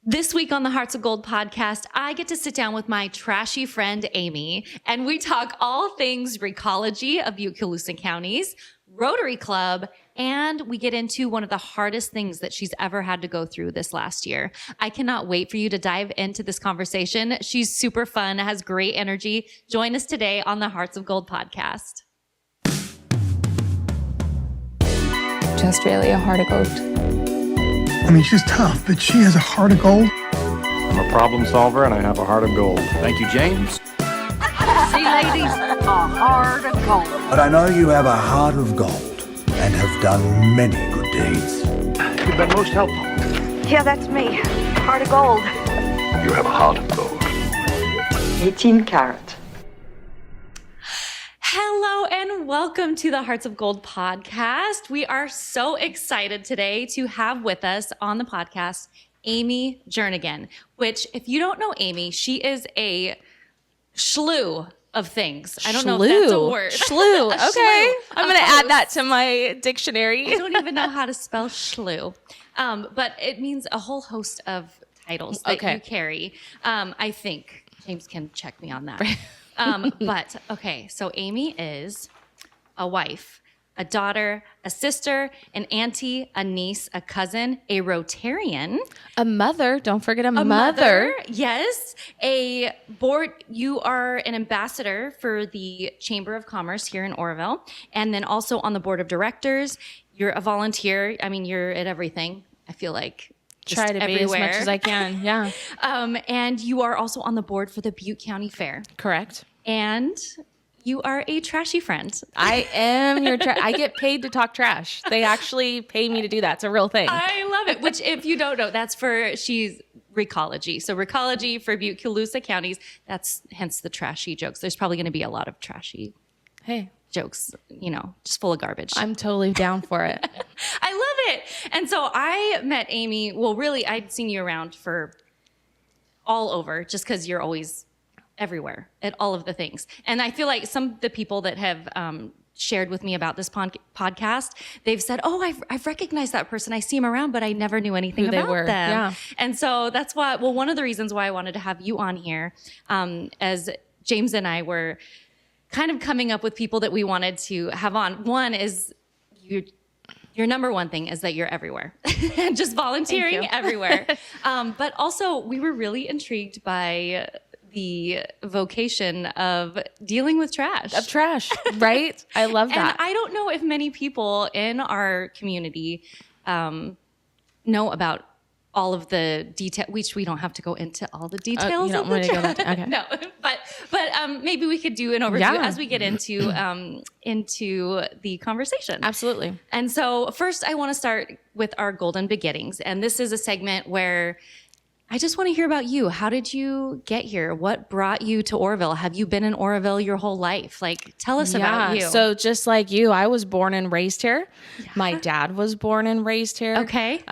This week on the Hearts of Gold podcast, I get to sit down with my trashy friend, Amy, and we talk all things Recology of Butte counties, Rotary Club, and we get into one of the hardest things that she's ever had to go through this last year. I cannot wait for you to dive into this conversation. She's super fun, has great energy. Join us today on the Hearts of Gold podcast. Just really a heart of gold. I mean, she's tough, but she has a heart of gold. I'm a problem solver and I have a heart of gold. Thank you, James. See, ladies, a heart of gold. But I know you have a heart of gold and have done many good deeds. You've been most helpful. Yeah, that's me. Heart of gold. You have a heart of gold. 18 karat. Hello and welcome to the Hearts of Gold podcast. We are so excited today to have with us on the podcast Amy Jernigan, which if you don't know Amy, she is a slew of things. I don't know if that's a word. Slew. Okay. Slew. I'm going to add that to my dictionary. I don't even know how to spell slew. But it means a whole host of titles that you carry. I think James can check me on that. But okay, so Amy is a wife, a daughter, a sister, an auntie, a niece, a cousin, a Rotarian. A mother. Don't forget a mother. Yes. A board. You are an ambassador for the Chamber of Commerce here in Oroville. And then also on the board of directors. You're a volunteer. I mean, you're at everything, I feel like. Try to be as much as I can. Yeah. And you are also on the board for the Butte County Fair. Correct. And you are a trashy friend. I am your I get paid to talk trash. They actually pay me to do that. It's a real thing. I love it. Which, if you don't know, that's she's Recology. So Recology for Butte counties. That's hence the trashy jokes. There's probably going to be a lot of trashy jokes, just full of garbage. I'm totally down for it. I love it. And so I met Amy. Well, really, I'd seen you around for all over just because you're always everywhere at all of the things. And I feel like some of the people that have shared with me about this podcast, they've said, oh, I've recognized that person. I see him around, but I never knew anything about them. Yeah. And so that's why, one of the reasons why I wanted to have you on here, as James and I were kind of coming up with people that we wanted to have on. One is your number one thing is that you're everywhere and just volunteering everywhere. But also we were really intrigued by the vocation of dealing with trash. Of trash, right? I love that. And I don't know if many people in our community know about all of the detail, which we don't have to go into all the details. You don't of want the to go into, okay. No, but maybe we could do an overview as we get into the conversation. Absolutely. And so first I want to start with our golden beginnings. And this is a segment where I just want to hear about you. How did you get here? What brought you to Oroville? Have you been in Oroville your whole life? Like, tell us about you. So just like you, I was born and raised here. Yeah. My dad was born and raised here. Okay.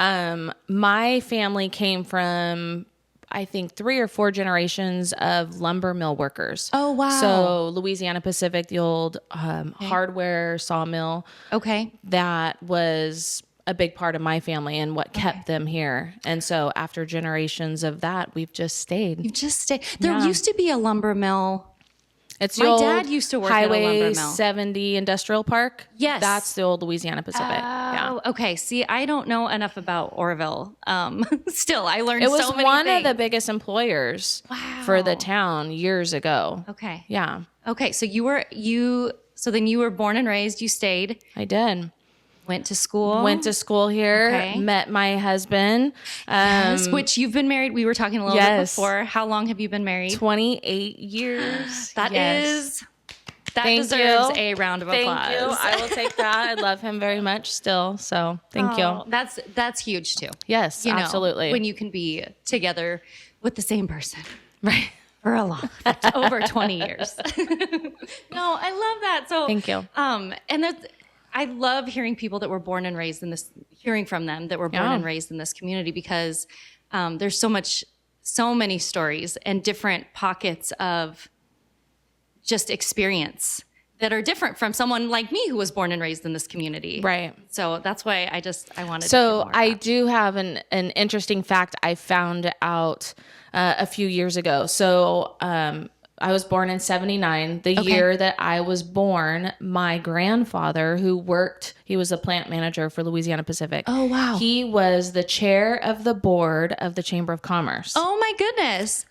My family came from, I think, 3 or 4 generations of lumber mill workers. Oh, wow. So Louisiana Pacific, the old hardware sawmill. Okay. That was a big part of my family and what kept them here. And so after generations of that, we've just stayed. You've just stayed. There used to be a lumber mill. It's my dad used to work Highway at a lumber mill. 70 Industrial Park. Yes. That's the old Louisiana Pacific. Oh, okay. See, I don't know enough about Oroville. Still, I learned so many things. It was one of the biggest employers for the town years ago. Okay. Yeah. Okay. So then you were born and raised, you stayed. I did. Went to school here, met my husband. Yes, which you've been married. We were talking a little bit before. How long have you been married? 28 years. That Thank deserves you. a round of applause. Thank you. I will take that. I love him very much still. So thank you. That's huge too. Yes, absolutely. When you can be together with the same person. Right. For over 20 years. No, I love that. So thank you. And I love hearing people that were born and raised in this, hearing from them that were born and raised in this community, because there's so many stories and different pockets of just experience that are different from someone like me who was born and raised in this community. Right. So that's why I wanted to So hear more I about. do have an interesting fact I found out a few years ago. So I was born in 79. The year that I was born, my grandfather, he was a plant manager for Louisiana Pacific. Oh, wow. He was the chair of the board of the Chamber of Commerce. Oh my goodness.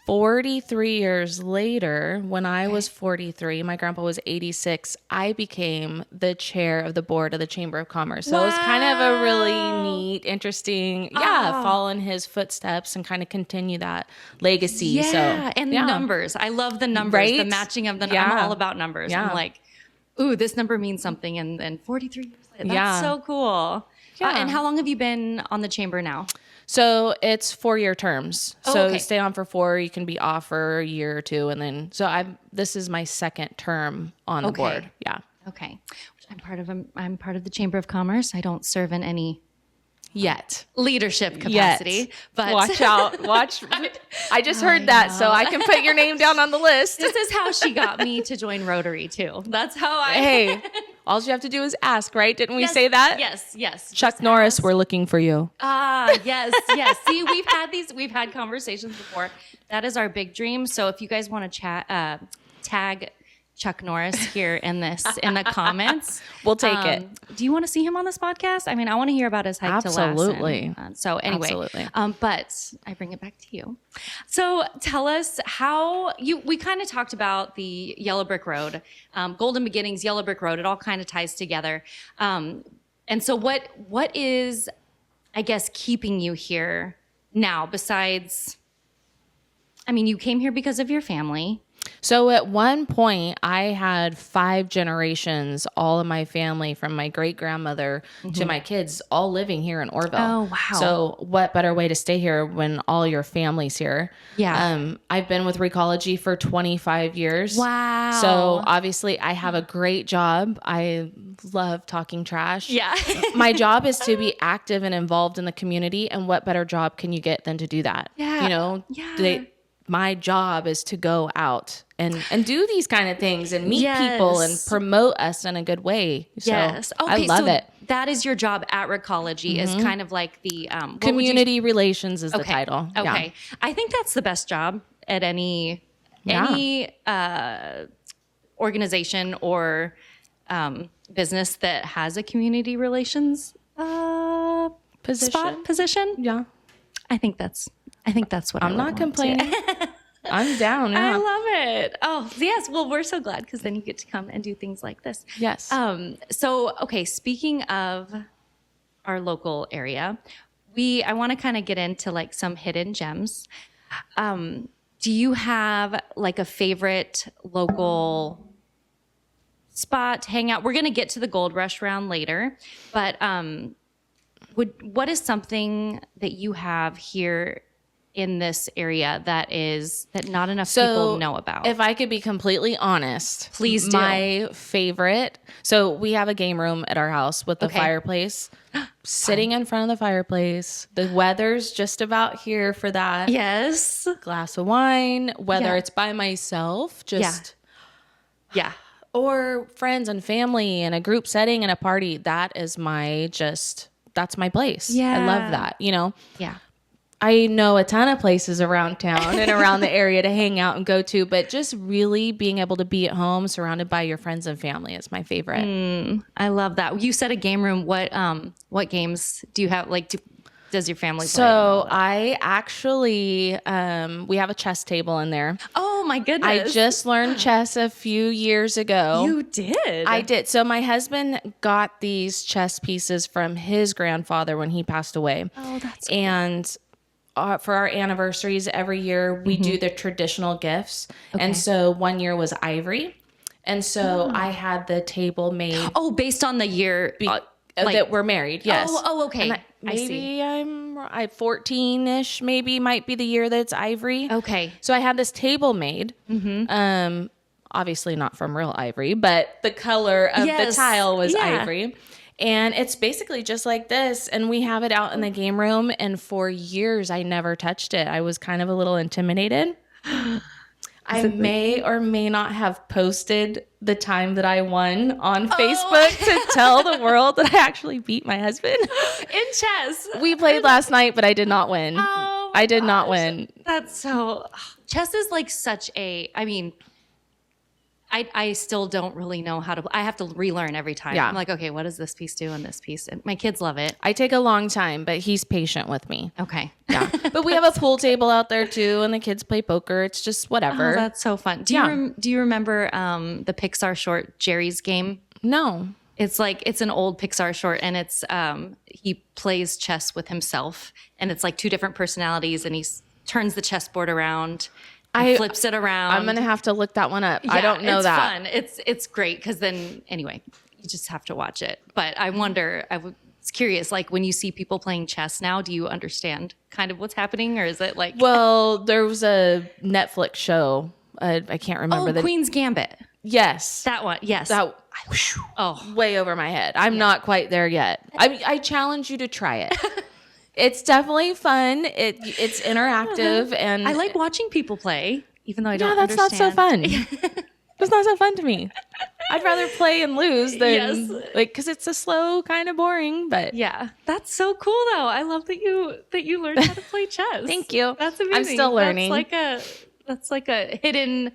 43 years later, when I was 43, my grandpa was 86, I became the chair of the board of the Chamber of Commerce. So it was kind of a really neat, interesting, follow in his footsteps and kind of continue that legacy. Yeah, So, and the numbers. I love the numbers, the Right? matching of the Yeah. I'm all about numbers. Yeah. I'm like, ooh, this number means something. And then 43 years later. That's Yeah. so cool. Yeah. And how long have you been on the chamber now? So it's 4-year terms. Oh, So okay. stay on for 4, you can be off for a year or 2. And then, this is my second term on the board. Yeah. Okay. I'm part of the Chamber of Commerce. I don't serve in any Yet. leadership capacity, but Watch out. Watch. I just heard that, so I can put your name down on the list. this is how she got me to join Rotary too. That's how I. Hey, all you have to do is ask, right? Didn't we Yes, say that? Yes. Chuck Just Norris, ask. we're looking for you. Yes. See, we've had conversations before. That is our big dream. So if you guys want to chat, tag Chuck Norris here in the comments. We'll take it. Do you want to see him on this podcast? I mean, I want to hear about his hike to last. Absolutely. So anyway, Absolutely. But I bring it back to you. So tell us we kind of talked about the Yellow Brick Road, Golden Beginnings, Yellow Brick Road. It all kind of ties together. And so what is, I guess, keeping you here now besides, I mean, you came here because of your family. So at one point, I had 5 generations, all of my family, from my great grandmother to my kids, all living here in Orville. Oh, wow. So what better way to stay here when all your family's here? Yeah. I've been with Recology for 25 years. Wow. So obviously, I have a great job. I love talking trash. Yeah. My job is to be active and involved in the community. And what better job can you get than to do that? Yeah. You know, Yeah. my job is to go out and do these kind of things and meet Yes. people and promote us in a good way. So Yes. I love it. That is your job at Recology is kind of like the what would you- Community relations is the title. Okay. Yeah. I think that's the best job at any organization or business that has a community relations position. Yeah. I think that's what I'm not complaining. I'm down. I Yeah. love it. Oh, yes. Well, we're so glad because then you get to come and do things like this. Yes. So, okay, speaking of our local area, I want to kind of get into like some hidden gems. Do you have like a favorite local spot to hang out? We're going to get to the Gold Rush round later, but what is something that you have here in this area that not enough people know about? If I could be completely honest, Please do. My favorite. So we have a game room at our house with the fireplace. Sitting in front of the fireplace. The weather's just about here for that. Yes. Glass of wine, whether Yeah. it's by myself, just Yeah. or friends and family in a group setting and a party. That's my place. Yeah. I love that. You know, Yeah. I know a ton of places around town and around the area to hang out and go to, but just really being able to be at home surrounded by your friends and family is my favorite. I love that. You said a game room. What games do you have? Like, does your family play? So I actually, we have a chess table in there. Oh my goodness. I just learned chess a few years ago. You did? I did. So my husband got these chess pieces from his grandfather when he passed away. Oh, that's cool. And for our anniversaries every year, we do the traditional gifts. And so one year was ivory. And so I had the table made. Oh, based on the year. That we're married, yes. Oh, okay. And I see. maybe I'm 14-ish, maybe might be the year that it's ivory. Okay. So I had this table made. Obviously not from real ivory, but the color of the tile was ivory. And it's basically just like this. And we have it out in the game room. And for years, I never touched it. I was kind of a little intimidated. I may or may not have posted the time that I won on Facebook to tell the world that I actually beat my husband. In chess. We played last night, but I did not win. Oh, I did not win. That's so... Chess is like such a... I mean... I still don't really know how to... I have to relearn every time. Yeah. I'm like, okay, what does this piece do and this piece? And my kids love it. I take a long time, but he's patient with me. Okay. Yeah. But we have a pool table out there too, and the kids play poker. It's just whatever. Oh, that's so fun. Do you remember the Pixar short Jerry's Game? No. It's like, it's an old Pixar short, and it's he plays chess with himself, and it's like two different personalities, and he turns the chessboard around. Flips it around. I'm gonna have to look that one up. Yeah, I don't know it's that. Fun. It's great because then anyway, you just have to watch it. But I wonder. I was curious. Like when you see people playing chess now, do you understand kind of what's happening, or is it like? Well, there was a Netflix show. I can't remember the Queen's Gambit. Yes, That one. Yes. way over my head. I'm not quite there yet. I challenge you to try it. It's definitely fun. It's interactive, and I like watching people play, even though I don't. Yeah, that's understand. not so fun. It's not so fun to me. I'd rather play and lose than because it's a slow, kind of boring. But Yeah, that's so cool though. I love that you learned how to play chess. Thank you. That's amazing. I'm still learning. That's like a hidden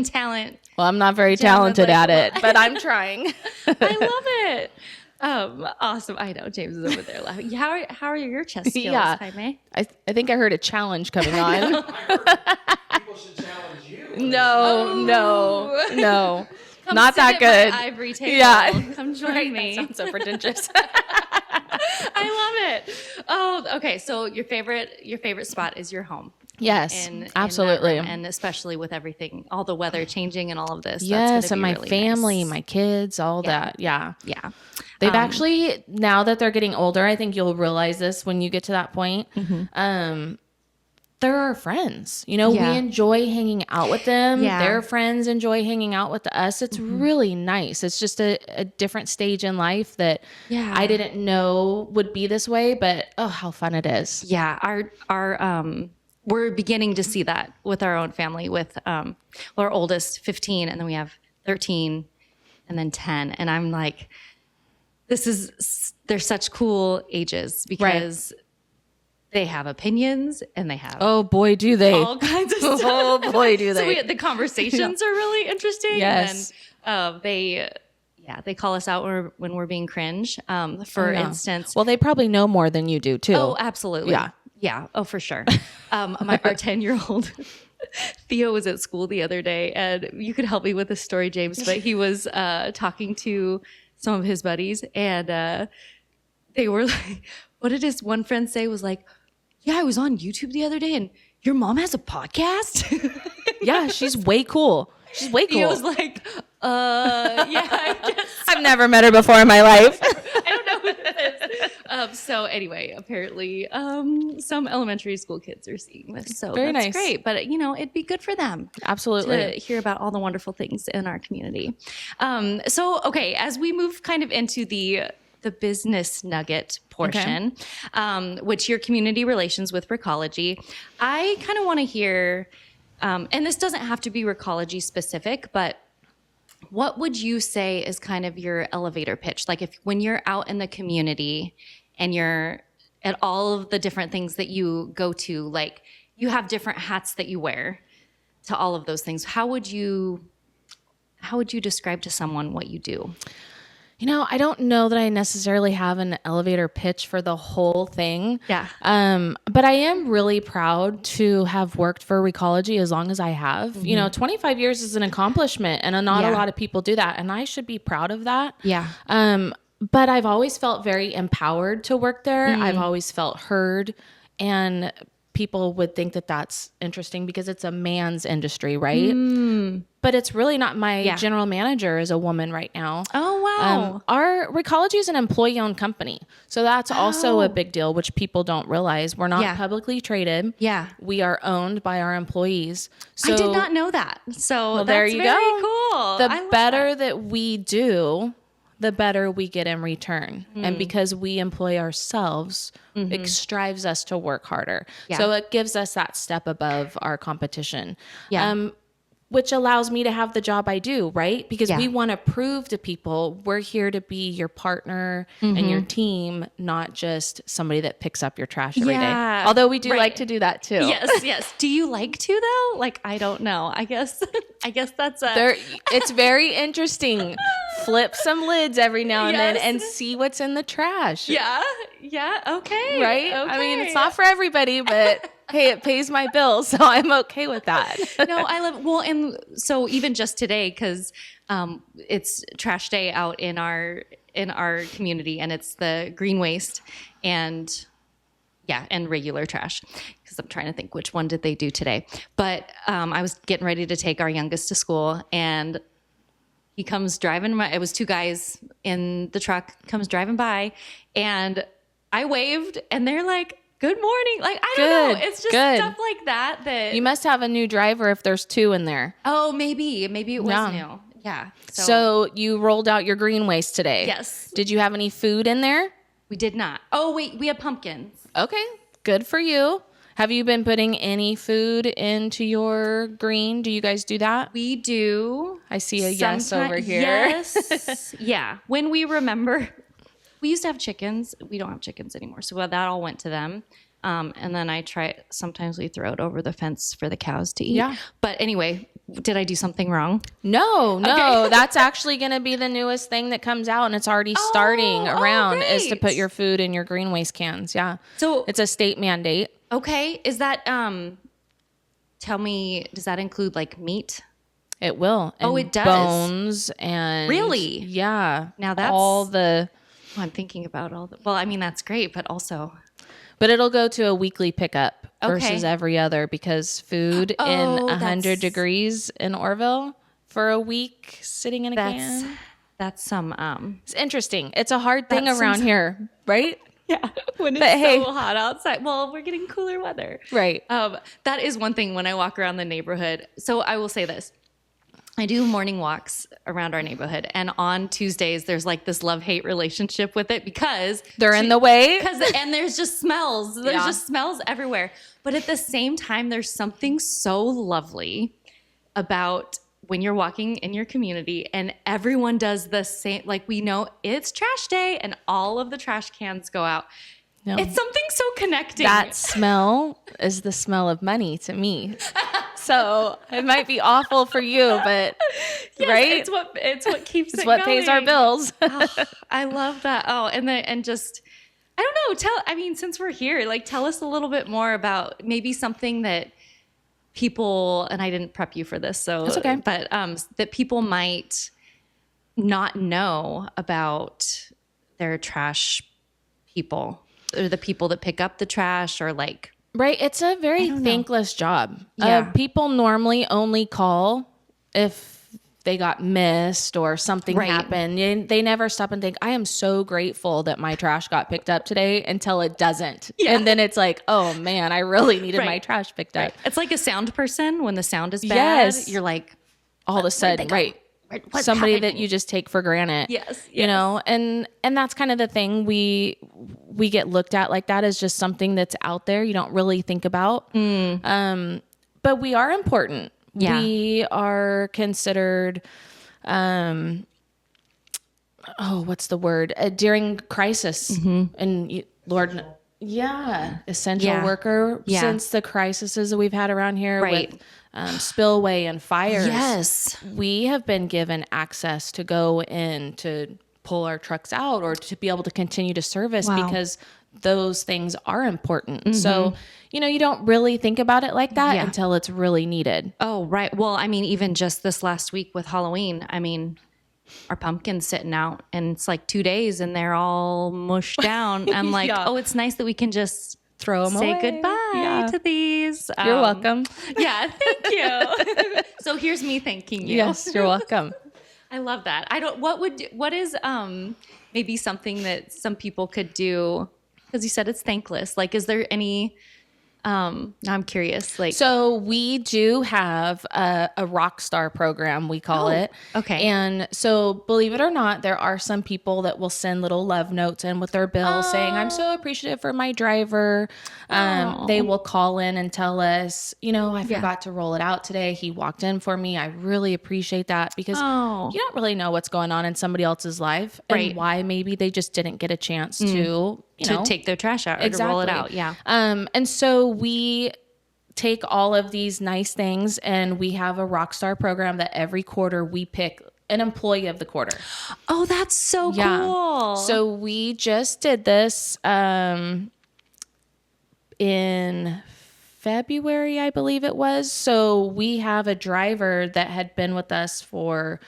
talent. Well, I'm not very talented at it, but I'm trying. I love it. Awesome. I know James is over there laughing. How are your chess skills, Yeah. Jaime? I think I heard a challenge coming on. People should challenge you. No. Come Not sit that at good. my ivory table. Yeah. Come join me. Sounds so pretentious. I love it. Oh, okay. So your favorite spot is your home. Yes, in that absolutely. room, and especially with everything, all the weather changing and all of this. Yes, that's and gonna my be really family, nice. my kids, all that. Yeah. Yeah. They've actually, now that they're getting older, I think you'll realize this when you get to that point. They're our friends. We enjoy hanging out with them. Yeah. Their friends enjoy hanging out with us. It's really nice. It's just a different stage in life that I didn't know would be this way, but oh, how fun it is. Yeah. Our we're beginning to see that with our own family with our oldest 15, and then we have 13 and then 10. And I'm like, they're such cool ages because they have opinions and they have Oh boy, do they. all kinds of stuff. Oh boy, do they. So the conversations are really interesting. Yes. And then they call us out when we're being cringe. For instance, Well, they probably know more than you do too. oh, absolutely. Yeah. Yeah. Oh, for sure. Our 10-year-old Theo was at school the other day, and you could help me with this story, James, but he was talking to some of his buddies, and they were like, what did his one friend say? Was like, yeah, I was on YouTube the other day, and your mom has a podcast? Yeah, she's way cool. She's way cool. He was like, yeah, I guess. I've never met her before in my life. I don't know who this is. So anyway, apparently some elementary school kids are seeing this. So Very that's nice. great. But, it'd be good for them Absolutely. to hear about all the wonderful things in our community. Okay, as we move kind of into the business nugget portion, which your community relations with Recology, I kind of want to hear, and this doesn't have to be Recology specific, but what would you say is kind of your elevator pitch? Like when you're out in the community and you're at all of the different things that you go to, like you have different hats that you wear to all of those things. How would you describe to someone what you do? I don't know that I necessarily have an elevator pitch for the whole thing. Yeah. But I am really proud to have worked for Recology as long as I have. 25 years is an accomplishment, and not a lot of people do that. And I should be proud of that. Yeah. But I've always felt very empowered to work there. I've always felt heard, and people would think that that's interesting because it's a man's industry, right? But it's really not. My general manager is a woman right now. Oh, wow. Our Recology is an employee-owned company. So that's also a big deal, which people don't realize. We're not publicly traded. Yeah. We are owned by our employees. So I did not know that. So that's there you very go. cool. The better that we do, the better we get in return. And because we employ ourselves, it strives us to work harder. Yeah. So it gives us that step above our competition. Yeah. which allows me to have the job I do, right? Because Yeah. we want to prove to people we're here to be your partner and your team, not just somebody that picks up your trash every day. Yeah. Although we do Right. like to do that too. Yes. Do you like to though? Like, I don't know. I guess that's a. It's very interesting. Flip some lids every now and then Yes. and see what's in the trash. Yeah. Okay. Right? Okay. I mean, it's not for everybody, but hey, it pays my bills, so I'm okay with that. No, I love. Well, and so even just today, because it's trash day out in our community, and it's the green waste and regular trash. Because I'm trying to think which one did they do today. But I was getting ready to take our youngest to school, and he comes driving. It was two guys in the truck. Comes driving by, and I waved, and they're like, "Good morning." Like, I don't know. It's just stuff like that. You must have a new driver if there's two in there. Oh, maybe it was Yeah. new. Yeah. So you rolled out your green waste today. Yes. Did you have any food in there? We did not. Oh, wait, we had pumpkins. Okay, good for you. Have you been putting any food into your green? Do you guys do that? We do. I see a yes over here. Yes. Yeah. When we remember, we used to have chickens. We don't have chickens anymore. So that all went to them. And then sometimes we throw it over the fence for the cows to eat. Yeah. But anyway, did I do something wrong? No, Okay. that's actually going to be the newest thing that comes out, and it's already starting around is to great. put your food in your green waste cans. Yeah. So It's a state mandate. okay. Is that, tell me, does that include like meat? It will. Oh, And it does? Bones and Really? Yeah. Now that's- all the. Oh, I'm thinking about well, I mean, that's great, but also. But it'll go to a weekly pickup versus Okay. every other because food Oh, in 100 that's- degrees in Orville for a week sitting in a can. That's some It's interesting. It's a hard thing That's around some- here, right? yeah, when it's But hey- so hot outside. Well, we're getting cooler weather. Right. That is one thing when I walk around the neighborhood. So I will say this. I do morning walks around our neighborhood, and on Tuesdays there's like this love-hate relationship with it because They're in the way. and there's just smells. There's Yeah. just smells everywhere. But at the same time, there's something so lovely about when you're walking in your community and everyone does the same. Like, we know it's trash day and all of the trash cans go out. No. It's something so connecting. That smell is the smell of money to me. So it might be awful for you, but Yes, right? It's what keeps It's it what pays our going. bills. Oh, I love that. Oh, and just I don't know. Since we're here, like, tell us a little bit more about maybe something that people, and I didn't prep you for this, so That's okay. But that people might not know about their trash people or the people that pick up the trash or like. Right. It's a very thankless job. Yeah. People normally only call if they got missed or something Right. happened. And they never stop and think, I am so grateful that my trash got picked up today until it doesn't. Yeah. And then it's like, oh man, I really needed my Right. trash picked up. It's like a sound person. When the sound is bad, Yes. you're like, All of a sudden, go? right. what's Somebody happening? that you just take for granted. Yes, You know, and that's kind of the thing we get looked at like that is just something that's out there you don't really think about. But we are important. Yeah. We are considered what's the word? During crisis. And Lord essential Yeah. worker Yeah. since the crises that we've had around here Right. with spillway and fires. Yes. We have been given access to go in to pull our trucks out or to be able to continue to service Wow. because those things are important. So, you don't really think about it like that Yeah. until it's really needed. Oh, right. Well, I mean, even just this last week with Halloween, I mean, our pumpkin's sitting out and it's like 2 days and they're all mushed down. I'm like, Yeah. oh, it's nice that we can just Throw them say away. goodbye Yeah. to these. You're welcome. Yeah, thank you. So here's me thanking you. Yes, you're welcome. I love that. What is maybe something that some people could do? Because you said it's thankless. Like, is there any Now I'm curious. Like, So we do have a rock star program, we call it. okay. And so believe it or not, there are some people that will send little love notes in with their bill saying, I'm so appreciative for my driver. They will call in and tell us, I forgot to roll it out today. He walked in for me. I really appreciate that because you don't really know what's going on in somebody else's life and why maybe they just didn't get a chance to take their trash out or to roll it out. Yeah. And so we take all of these nice things and we have a Rockstar program that every quarter we pick an employee of the quarter. Oh, that's so cool. So we just did this in February, I believe it was. So we have a driver that had been with us for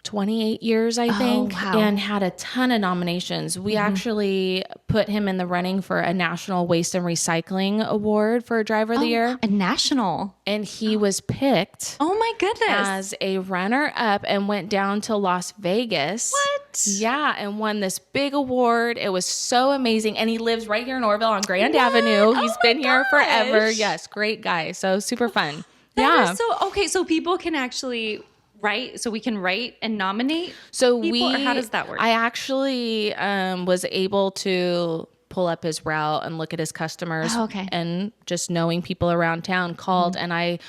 28 years, I think, and had a ton of nominations. We actually put him in the running for a National Waste and Recycling Award for Driver of the Year. A national. And he was picked Oh my goodness. as a runner-up and went down to Las Vegas. What? Yeah, and won this big award. It was so amazing. And he lives right here in Orville on Grand Avenue. He's been here forever. Yes, great guy. So super fun. That is okay, so people can actually write, so we can write and nominate people, or how does that work? I actually was able to pull up his route and look at his customers. And just knowing people around town called and I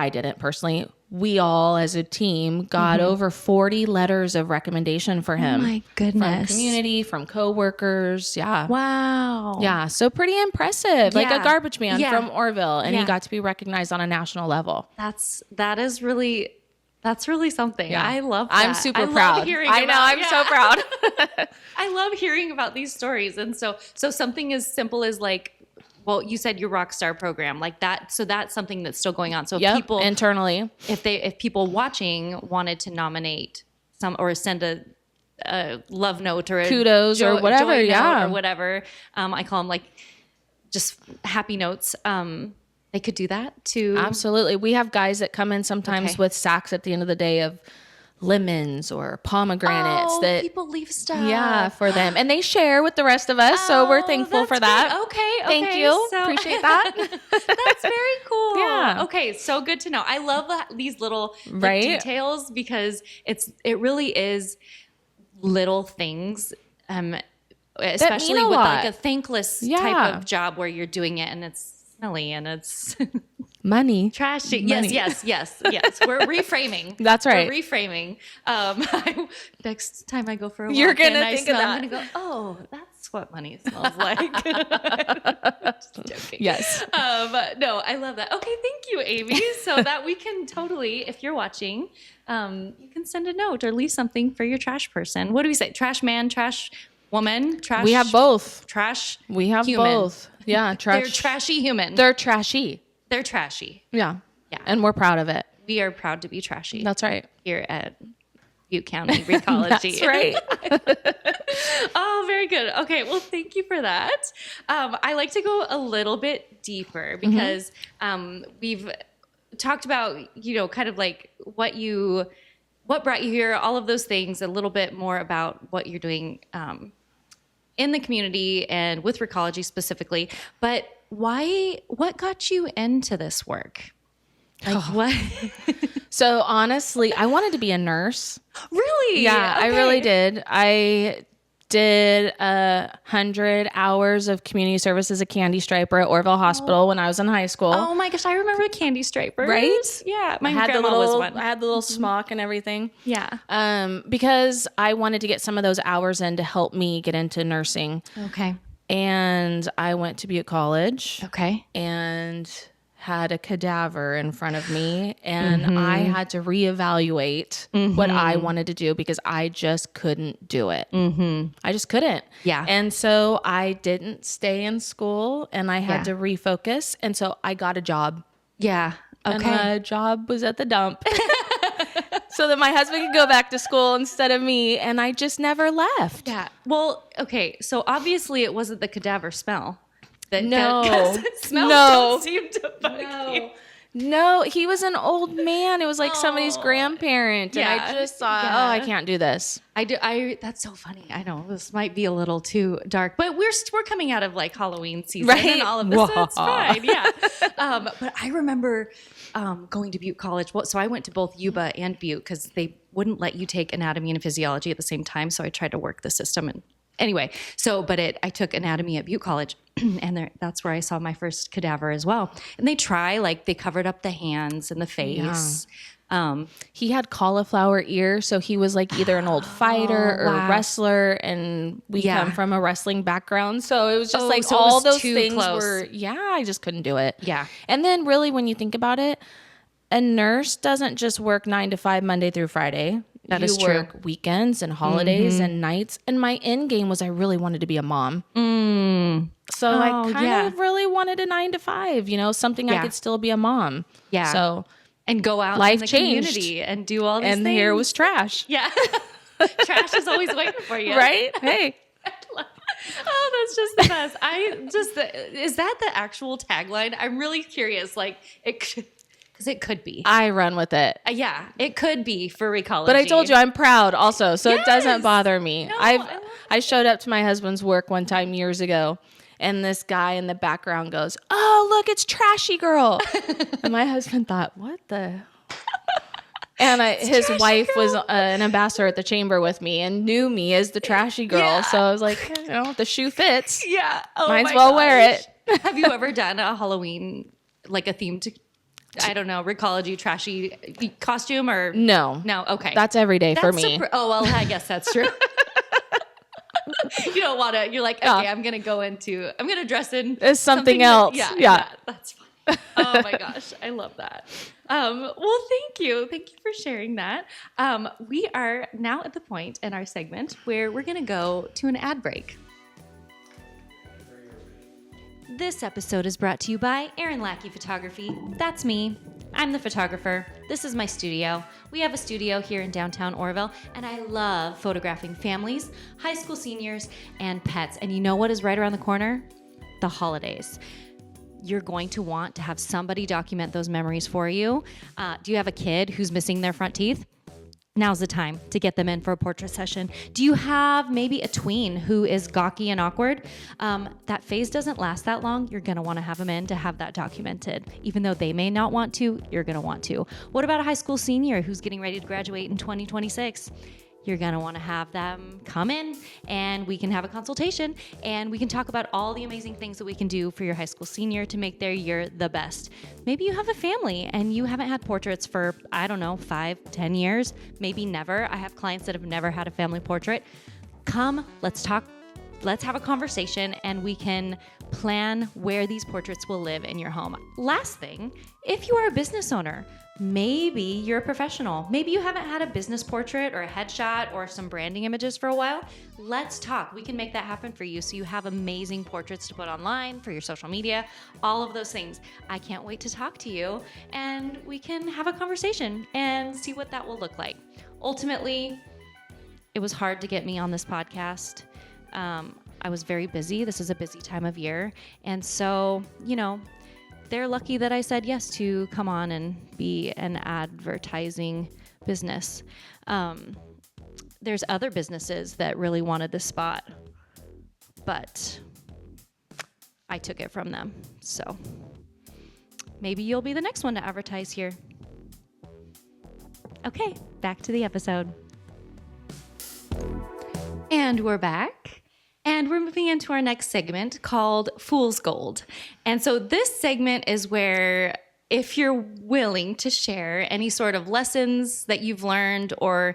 didn't personally. We all as a team got over 40 letters of recommendation for him. Oh my goodness. From community, from coworkers. Yeah. Wow. Yeah. So pretty impressive. Like a garbage man from Orville. And he got to be recognized on a national level. That's really something. Yeah. I love that. I'm super proud. I'm so proud. I love hearing about these stories. And so something as simple as like, well, you said your Rockstar program like that. So that's something that's still going on. So if people internally, if people watching wanted to nominate some or send a love note or a kudos or whatever, or whatever, I call them like just happy notes. They could do that too. Absolutely. We have guys that come in sometimes with sacks at the end of the day of lemons or pomegranates that people leave stuff. Yeah, for them. And they share with the rest of us. So we're thankful for that. Good. Okay. Thank you. So, appreciate that. That's very cool. Yeah. Okay. So good to know. I love these little details because it really is little things. Especially with like a thankless type of job where you're doing it and it's smelly and it's money. Trashy. Money. Yes. We're reframing. That's right. We're reframing. Next time I go for a walk, you're going to think of that. I'm going to go, oh, that's what money smells like. Just joking. Yes. No, I love that. Okay, thank you, Amy. So that we can totally, if you're watching, you can send a note or leave something for your trash person. What do we say? Trash man, trash woman, trash. We have both. Trash. We have human. both. Yeah. They're trashy human. They're trashy. They're trashy. Yeah. And we're proud of it. We are proud to be trashy. That's right. Here at Butte County Recology. That's right. Oh, very good. Okay, well, thank you for that. I like to go a little bit deeper because we've talked about, kind of like what brought you here, all of those things, a little bit more about what you're doing in the community and with Recology specifically. But what got you into this work? Like what? So honestly, I wanted to be a nurse. Really? Yeah, Okay. I really did. I did 100 hours of community service as a candy striper at Orville Hospital when I was in high school. Oh my gosh, I remember candy stripers. Right? Yeah, my I had grandma was one. I had the little smock and everything. Yeah. Because I wanted to get some of those hours in to help me get into nursing. Okay. And I went to Butte College. Okay. And had a cadaver in front of me and I had to reevaluate what I wanted to do because I just couldn't do it. I just couldn't. Yeah. And so I didn't stay in school and I had to refocus. And so I got a job. Yeah. Okay. And my job was at the dump. So that my husband could go back to school instead of me. And I just never left. Yeah. Well, okay. So obviously it wasn't the cadaver smell. No. Smells don't seem to bug you. No, he was an old man. It was like somebody's grandparent. Yeah. And I just thought, Yeah. I can't do this. That's so funny. I know this might be a little too dark, but we're coming out of like Halloween season Right? and all of this. So it's fine. Yeah. But I remember going to Butte College. So I went to both Yuba and Butte because they wouldn't let you take anatomy and physiology at the same time. So I tried to work the system. And anyway, I took anatomy at Butte College. And that's where I saw my first cadaver as well. And they covered up the hands and the face. Yeah. He had cauliflower ear, so he was like either an old fighter or a wrestler, and we come from a wrestling background. So it was just so all it was those too things close. I just couldn't do it. Yeah. And then really when you think about it, a nurse doesn't just work 9 to 5 Monday through Friday. That you is true. work weekends and holidays and nights. And my end game was I really wanted to be a mom. So I kind of really wanted a 9 to 5, something I could still be a mom. Yeah. So and go out life in the changed. community and do all these and things. here was trash. Yeah. Trash is always waiting for you. Right? Hey. Oh, that's just the best. Is that the actual tagline? I'm really curious. Because it could be. I run with it. Yeah, it could be for Recology. But I told you I'm proud also, so it doesn't Yes! bother me. No, I showed up to my husband's work one time years ago, and this guy in the background goes, "Oh, look, it's Trashy Girl." And my husband thought, "What the?" And his wife was an ambassador at the chamber with me and knew me as the Trashy Girl. Yeah. So I was like, the shoe fits. Yeah. Oh, Might as well wear it. Have you ever done a Halloween, like a themed, I don't know, Recology trashy costume or? No. No. Okay. That's every day for me. I guess that's true. You don't want to, you're like, okay, I'm going to dress in It's something else. Yeah. That's funny. Oh my gosh. I love that. Well, thank you. Thank you for sharing that. We are now at the point in our segment where we're going to go to an ad break. This episode is brought to you by Erin Lackey Photography. That's me. I'm the photographer. This is my studio. We have a studio here in downtown Orville, and I love photographing families, high school seniors, and pets. And you know what is right around the corner? The holidays. You're going to want to have somebody document those memories for you. Do you have a kid who's missing their front teeth? Now's the time to get them in for a portrait session. Do you have maybe a tween who is gawky and awkward? That phase doesn't last that long. You're gonna wanna have them in to have that documented. Even though they may not want to, you're gonna want to. What about a high school senior who's getting ready to graduate in 2026? You're gonna wanna have them come in and we can have a consultation and we can talk about all the amazing things that we can do for your high school senior to make their year the best. Maybe you have a family and you haven't had portraits for, 5-10 years, maybe never. I have clients that have never had a family portrait. Come, let's talk. Let's have a conversation and we can plan where these portraits will live in your home. Last thing, if you are a business owner, maybe you're a professional. Maybe you haven't had a business portrait or a headshot or some branding images for a while. Let's talk. We can make that happen for you so you have amazing portraits to put online for your social media, all of those things. I can't wait to talk to you and we can have a conversation and see what that will look like. Ultimately, it was hard to get me on this podcast. I was very busy. This is a busy time of year. And so, they're lucky that I said yes to come on and be an advertising business. There's other businesses that really wanted this spot, but I took it from them. So maybe you'll be the next one to advertise here. Okay, back to the episode. And we're back. And we're moving into our next segment called Fool's Gold. And so this segment is where if you're willing to share any sort of lessons that you've learned or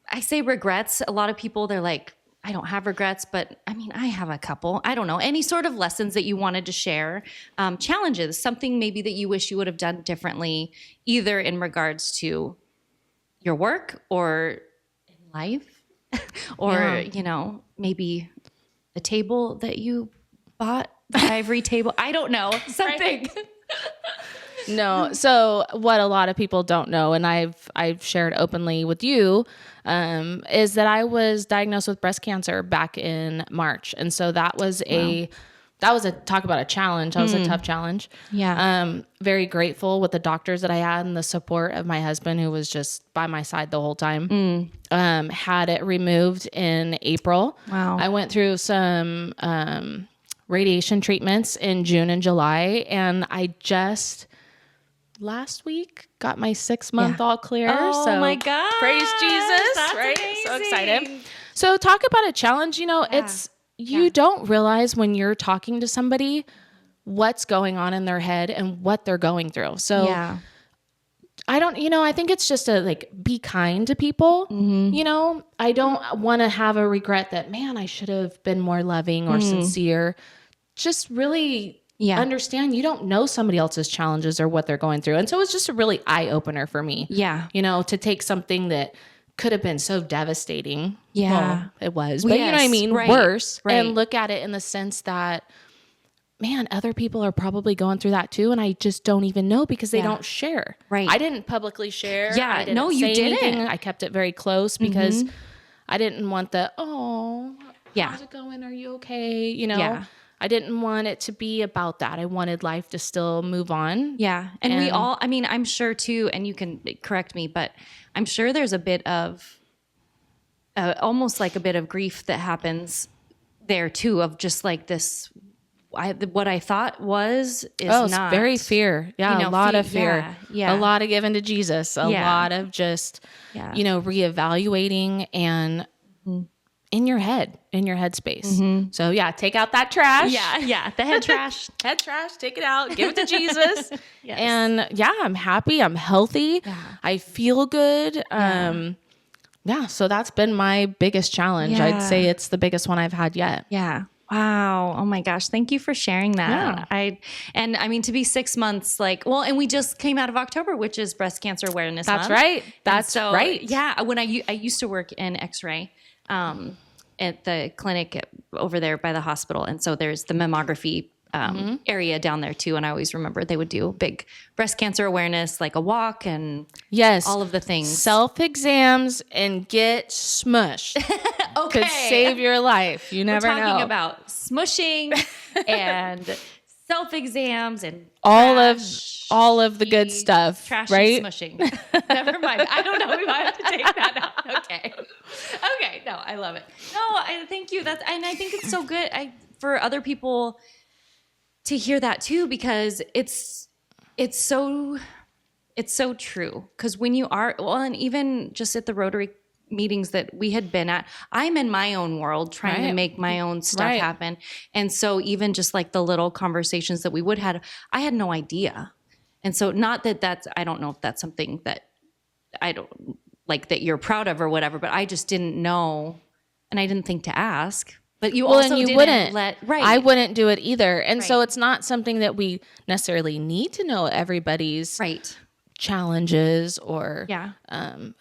I say regrets. A lot of people, they're like, I don't have regrets, but I have a couple. I don't know. Any sort of lessons that you wanted to share, challenges, something maybe that you wish you would have done differently, either in regards to your work or in life. Or, maybe a table that you bought, the ivory table. I don't know, something. No. So what a lot of people don't know, and I've shared openly with you, is that I was diagnosed with breast cancer back in March. And so that was a that was talk about a challenge. That was a tough challenge. Yeah. Very grateful with the doctors that I had and the support of my husband, who was just by my side the whole time. Had it removed in April. Wow. I went through some radiation treatments in June and July, and I just last week got my 6 month all clear. Oh so my God. praise Jesus. That's right? amazing. So excited. So talk about a challenge, it's, you don't realize when you're talking to somebody what's going on in their head and what they're going through. So I think it's just be kind to people. I don't want to have a regret that, man, I should have been more loving or sincere. Just really understand you don't know somebody else's challenges or what they're going through. And so it's just a really eye opener for me. Yeah. To take something that could have been so devastating. Yeah. Well, it was, but you know what I mean? Right. Worse. Right. And look at it in the sense that, man, other people are probably going through that too. And I just don't even know because they don't share. Right. I didn't publicly share. Yeah. I didn't No, you say didn't. anything. I kept it very close because I didn't want how's it going? Are you okay? Yeah. I didn't want it to be about that. I wanted life to still move on. Yeah. And we all, I'm sure too, and you can correct me, but I'm sure there's a bit of, almost like a bit of grief that happens there too, of just like this, what I thought is it's not. very fear. Yeah. A lot of fear. Yeah. A lot of giving to Jesus. A lot of just, reevaluating and in your headspace. So take out that trash. Yeah. The head trash. Head trash, take it out, give it to Jesus. And I'm happy. I'm healthy. Yeah. I feel good. So that's been my biggest challenge. Yeah. I'd say it's the biggest one I've had yet. Yeah. Wow. Oh my gosh. Thank you for sharing that. Yeah. To be 6 months, and we just came out of October, which is Breast Cancer Awareness That's Month. right. That's right. Yeah. When I used to work in X-ray, at the clinic over there by the hospital. And so there's the mammography area down there too. And I always remember they would do big breast cancer awareness, like a walk and all of the things. Self-exams and get smushed. Okay. Could save your life. You never know. We're talking about smushing and self-exams and all of the good stuff, trashy right? Smushing. Never mind. I don't know. We might have to take that out. Okay. No, I love it. No, I thank you. And I think it's so good for other people to hear that too, because it's so true. Because when you are, and even just at the Rotary meetings that we had been at, I'm in my own world trying to make my own stuff happen. And so even just like the little conversations that we would have, I had no idea. And so not that I don't know if that's something that I don't like that you're proud of or whatever, but I just didn't know and I didn't think to ask. But you also and you didn't wouldn't. I wouldn't do it either. And so it's not something that we necessarily need to know everybody's challenges or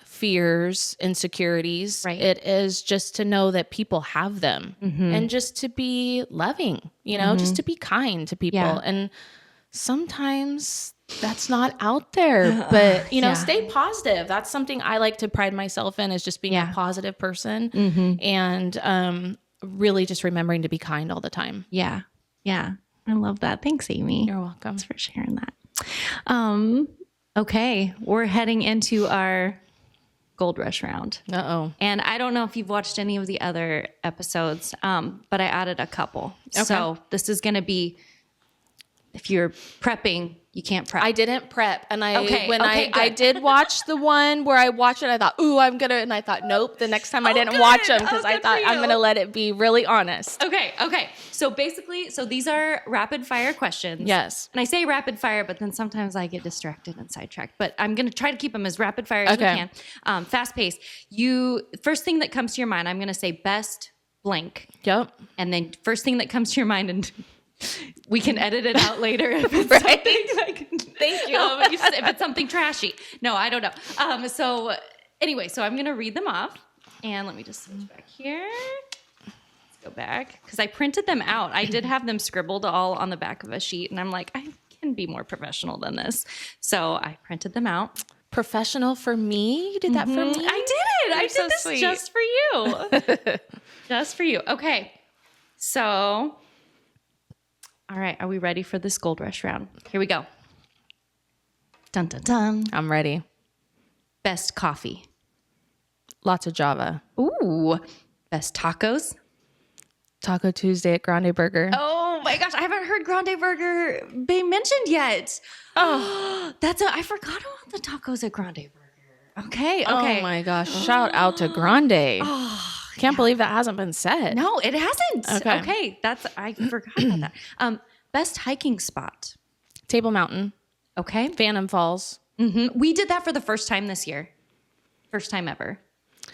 fears, insecurities. Right. It is just to know that people have them and just to be loving, just to be kind to people. Yeah. And sometimes that's not out there, but stay positive. That's something I like to pride myself in, is just being a positive person and really just remembering to be kind all the time. Yeah. Yeah. I love that. Thanks, Amy. You're welcome. Thanks for sharing that. Okay. We're heading into our Gold Rush round. Uh-oh. And I don't know if you've watched any of the other episodes, but I added a couple. Okay. So this is going to be, if you're prepping, you can't prep. I didn't prep. And I did watch the one where I watched it, I thought, ooh, I'm going to, and I thought, nope, the next time I didn't watch them because I thought I'm going to let it be really honest. Okay. So basically, these are rapid fire questions. Yes. And I say rapid fire, but then sometimes I get distracted and sidetracked, but I'm going to try to keep them as rapid fire as we can. Fast paced. First thing that comes to your mind, I'm going to say best blank. Yep. And then first thing that comes to your mind, and we can edit it out later if it's something like, thank you. If it's something trashy. No, I don't know. So I'm going to read them off, and let me just switch back here. Let's go back because I printed them out. I did have them scribbled all on the back of a sheet, and I'm like, I can be more professional than this. So I printed them out. Professional for me? You did that for me? I did. I did so this sweet. Just for you. Just for you. Okay. So All right. Are we ready for this Gold Rush round? Here we go. Dun, dun, dun. I'm ready. Best coffee. Lots of Java. Ooh. Best tacos. Taco Tuesday at Grande Burger. Oh my gosh. I haven't heard Grande Burger being mentioned yet. Oh, I forgot about the tacos at Grande Burger. Okay. Oh my gosh. Shout out to Grande. Can't believe that hasn't been said. No, it hasn't. Okay. I forgot about that. Best hiking spot. Table Mountain. Okay. Phantom Falls. We did that for the first time this year. First time ever.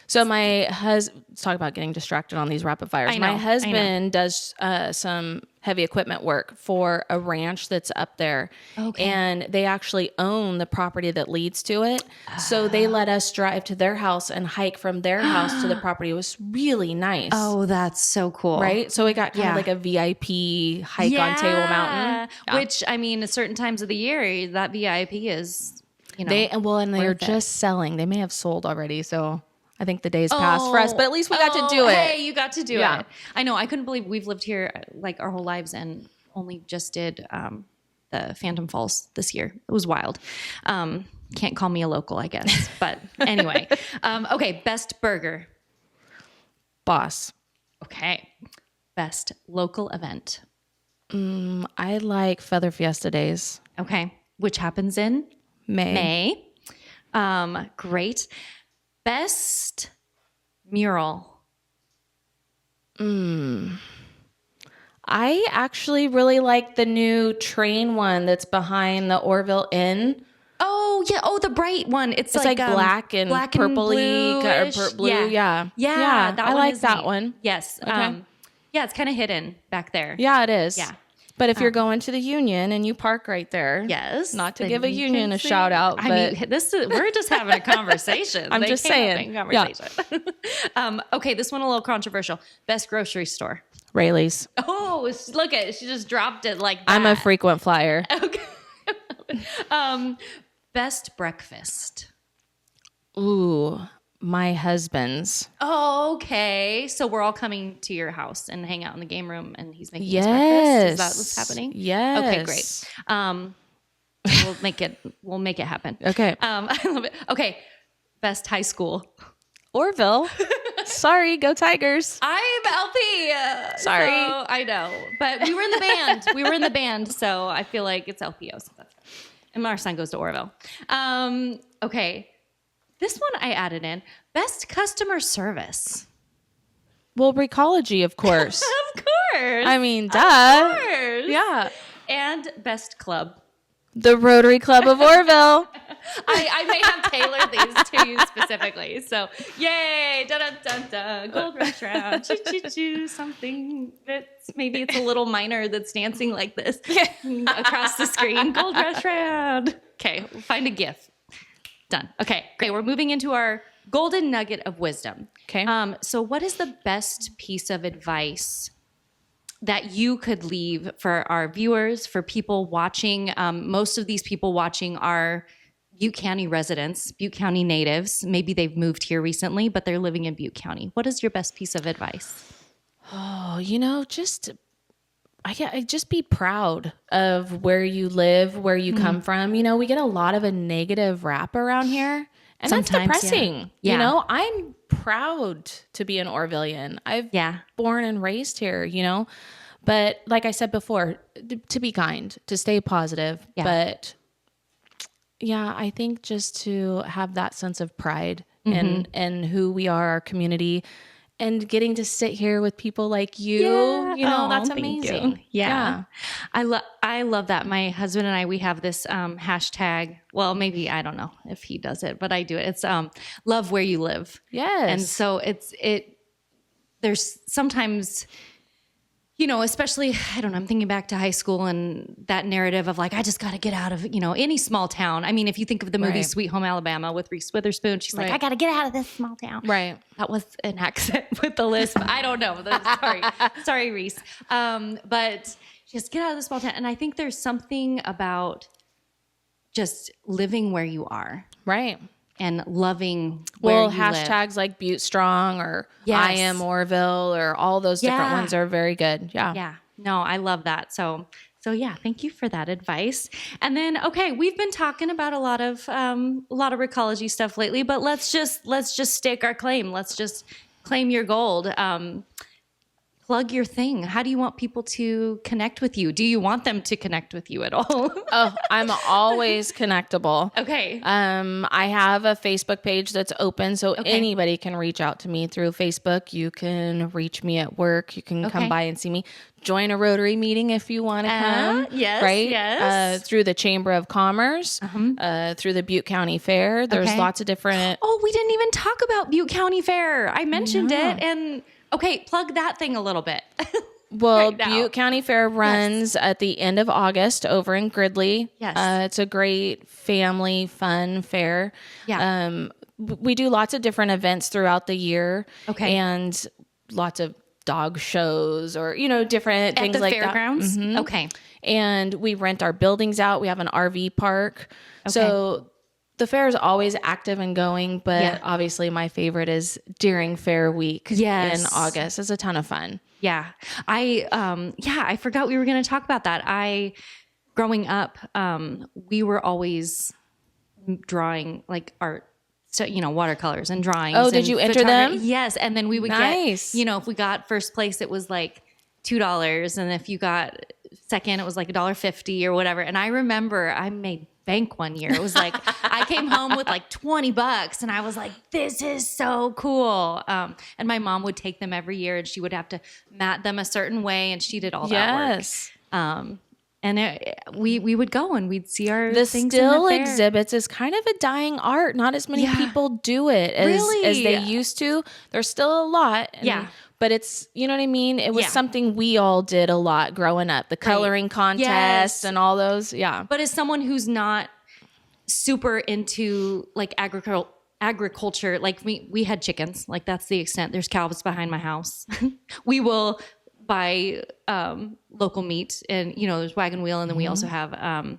So my husband, let's talk about getting distracted on these rapid fires. I know, My husband does some heavy equipment work for a ranch that's up there. Okay. And they actually own the property that leads to it. So they let us drive to their house and hike from their house to the property. It was really nice. Oh, that's so cool. Right? So we got kind of like a VIP hike on Table Mountain. Yeah. Which, I mean, at certain times of the year, that VIP is, you know. And they're just selling. They may have sold already. So I think the day's passed for us, but at least we got to do it. Hey, you got to do it. I know. I couldn't believe we've lived here like our whole lives and only just did the Phantom Falls this year. It was wild. Can't call me a local, I guess. But anyway. Okay. Best burger. Boss. Okay. Best local event. I like Feather Fiesta Days. Okay. Which happens in May. Great. Best mural. I actually really like the new train one that's behind the Orville Inn. Oh yeah. Oh, the bright one. It's like black and purpley or blue. Yeah. That I one like is that neat. one. Yes. Okay. Yeah, it's kind of hidden back there. Yeah, it is. Yeah. But if you're going to the Union and you park right there, yes. not to then give a you Union can a see- shout out, I but mean, we're just having a conversation. I'm They just can't saying. have a conversation. Okay, this one a little controversial. Best grocery store. Rayleigh's. Oh, look at it. She just dropped it like that. I'm a frequent flyer. Okay. Best breakfast. Ooh, my husband's. Oh, okay. So we're all coming to your house and hang out in the game room, and he's making Yes. us breakfast. Is that what's happening? Yes. Okay, great. We'll make it happen. Okay. I love it. Okay. Best high school. Orville. Sorry, go Tigers. I'm LP. Sorry. So I know, but we were in the band. So I feel like it's LPO. So that's fine. And our son goes to Orville. Okay. This one I added in. Best customer service. Well, Recology, of course. Of course. I mean, duh. Of course. Yeah. And best club. The Rotary Club of Orville. I may have tailored these to you specifically. So, yay! Dun dun dun dun. Gold Rush round. Choo choo choo. Something that's maybe it's a little minor that's dancing like this across the screen. Gold Rush round. Okay, we'll find a GIF. Done. Okay, great. We're moving into our golden nugget of wisdom. Okay. So, what is the best piece of advice that you could leave for our viewers, for people watching? Most of these people watching are Butte County residents, Butte County natives. Maybe they've moved here recently, but they're living in Butte County. What is your best piece of advice? Oh, just be proud of where you live, where you come from. We get a lot of a negative rap around here. And Sometimes, that's depressing. Yeah. I'm proud to be an Orvillian. I've born and raised here, But like I said before, to be kind, to stay positive. Yeah. But I think just to have that sense of pride in who we are, our community, and getting to sit here with people like you, that's thank amazing. you. Yeah. I love that. My husband and I, we have this hashtag. Well, maybe, I don't know if he does it, but I do it. It's love where you live. Yes. And so there's sometimes, especially, I don't know, I'm thinking back to high school and that narrative of like, I just got to get out of, any small town. I mean, if you think of the movie Right. Sweet Home Alabama with Reese Witherspoon, she's like, I got to get out of this small town. Right. That was an accent with the lisp. I don't know. Sorry, Reese. But just get out of the small town. And I think there's something about just living where you are Right. and loving where you hashtags live. like Butte Strong or Yes. I am Orville or all those different Yeah. ones are very good. Yeah. Yeah. No, I love that. So yeah, thank you for that advice. And then, okay, we've been talking about a lot of Recology stuff lately, but let's just stake our claim. Let's just claim your gold. Plug your thing. How do you want people to connect with you? Do you want them to connect with you at all? Oh, I'm always connectable. Okay. I have a Facebook page that's open, so anybody can reach out to me through Facebook. You can reach me at work. You can come by and see me. Join a Rotary meeting if you want to come. Yes, right? yes. Through the Chamber of Commerce, through the Butte County Fair. There's lots of different. Oh, we didn't even talk about Butte County Fair. I mentioned it, and plug that thing a little bit. Well, Butte County Fair runs at the end of August over in Gridley. Yes. It's a great family fun fair. Yeah. We do lots of different events throughout the year. Okay. And lots of dog shows or, different things like that. At the fairgrounds? Mm-hmm. Okay. And we rent our buildings out. We have an RV park. Okay. So the fair is always active and going, but obviously my favorite is during Fair Week in August. It's a ton of fun. Yeah. I forgot we were going to talk about that. Growing up, we were always drawing like art. So, watercolors and drawings. Oh, did you enter them? Yes. And then we would get, if we got first place, it was like $2. And if you got second, it was like $1.50 or whatever. And I remember I made bank one year. It was like, I came home with like $20 and I was like, this is so cool. And my mom would take them every year and she would have to mat them a certain way. And she did all that work. And we would go and we'd see our the things still in the fair. exhibits is kind of a dying art. Not as many people do it as they used to. There's still a lot. But it's, you know what I mean? It was something we all did a lot growing up. The coloring contest and all those. Yeah. But as someone who's not super into like agriculture, like we had chickens. Like that's the extent. There's cows behind my house. We will buy local meat and, there's Wagon Wheel. And then we also have,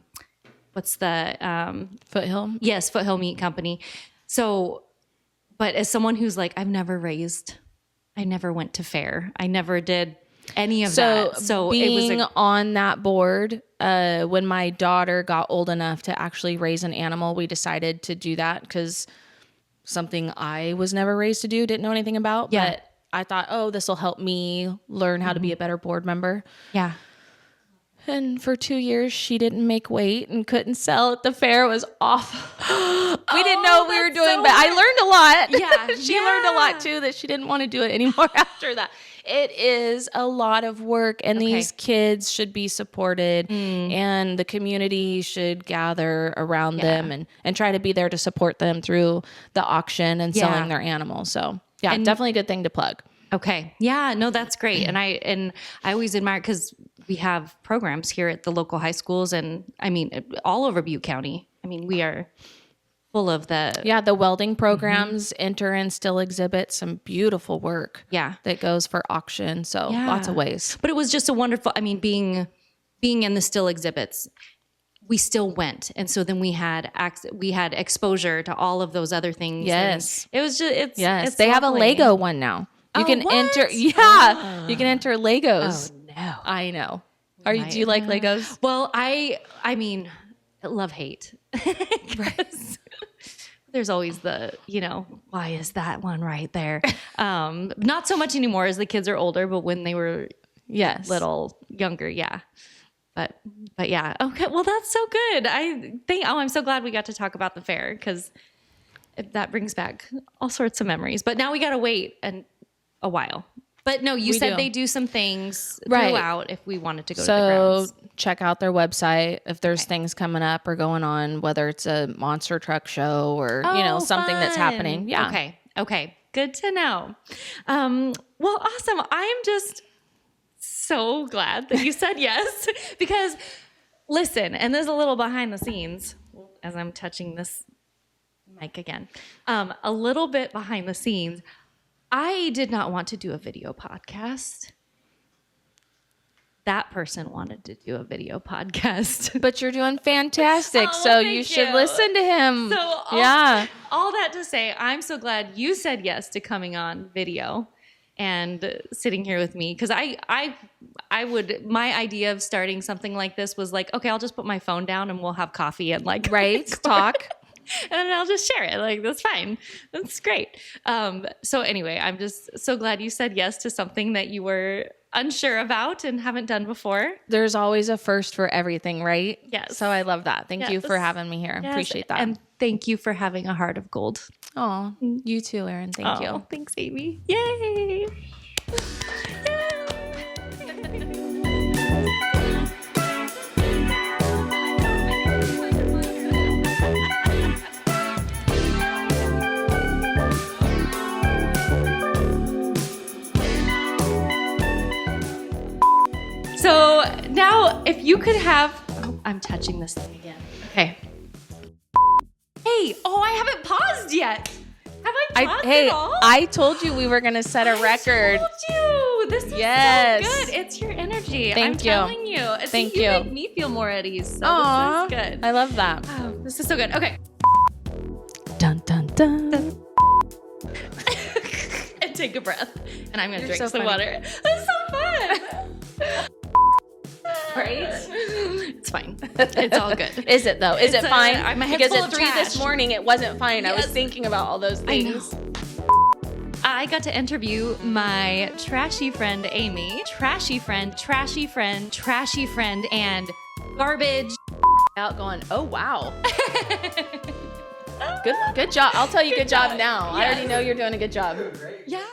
what's the... Foothill? Yes, Foothill Meat Company. So, but as someone who's like, I never went to fair. I never did any of that. So being it was on that board, when my daughter got old enough to actually raise an animal, we decided to do that because something I was never raised to do, didn't know anything about. Yeah. But I thought, this will help me learn how to be a better board member. Yeah. And for 2 years, she didn't make weight and couldn't sell at the fair. It was awful. We didn't know what we were doing, but I learned a lot. Yeah. She learned a lot too, that she didn't want to do it anymore after that. It is a lot of work, and these kids should be supported, and the community should gather around them and try to be there to support them through the auction and selling their animals. So definitely a good thing to plug. Okay. Yeah, no, that's great. And I always admire because we have programs here at the local high schools and I mean, all over Butte County. I mean, we are full of the welding programs enter and still exhibit some beautiful work. Yeah. That goes for auction. So lots of ways. But it was just a wonderful, being in the still exhibits, we still went. And so then we had exposure to all of those other things. Yes. And it was just, it's they have a lovely. Lego one now. You can enter. Yeah. You can enter Legos. Oh, no. I know. Do you like Legos? Well, I mean, love-hate. There's always the, why is that one right there? Not so much anymore as the kids are older, but when they were little younger, yeah. But yeah. Okay. Well, that's so good. I'm so glad we got to talk about the fair because that brings back all sorts of memories. But now we got to wait a while. But no, you said they do some things throughout if we wanted to go to the grounds. So check out their website if there's things coming up or going on, whether it's a monster truck show or, something that's happening. Yeah. Okay. Good to know. Well, awesome. I am just so glad that you said yes because listen, and there's a little behind the scenes as I'm touching this mic again, a little bit behind the scenes. I did not want to do a video podcast. That person wanted to do a video podcast. But you're doing fantastic, so you should listen to him. So all that to say, I'm so glad you said yes to coming on video. and sitting here with me. Because my idea of starting something like this was like, okay, I'll just put my phone down and we'll have coffee and like talk. and then I'll just share it. Like, that's fine. That's great. So anyway, I'm just so glad you said yes to something that you were unsure about and haven't done before. There's always a first for everything, right? Yes. So I love that. Thank you for having me here. Yes. Appreciate that. And thank you for having a heart of gold. Oh, you too, Erin. Thank you. Thanks, Amy. Yay. So now, if you could have, I'm touching this thing again. Okay. Hey, I haven't paused yet. Have I paused at all? I told you we were going to set a record. I told you. This is so good. It's your energy. I'm telling you. Thank you. you. Make me feel more at ease. So Aww, this is good. I love that. Oh, this is so good. Okay. Dun, dun, dun. And take a breath. And I'm going to drink so some funny. water. This is so fun. Right? It's fine. It's all good. Is it though? Is it fine? My head's Because full at of 3 this trash. morning, it wasn't fine. I was Yes. thinking about all those things. I got to interview my trashy friend, Amy. Trashy friend, and garbage. Out going, oh, wow. Good job. I'll tell you good job now. I already know you're doing a good job. Yeah.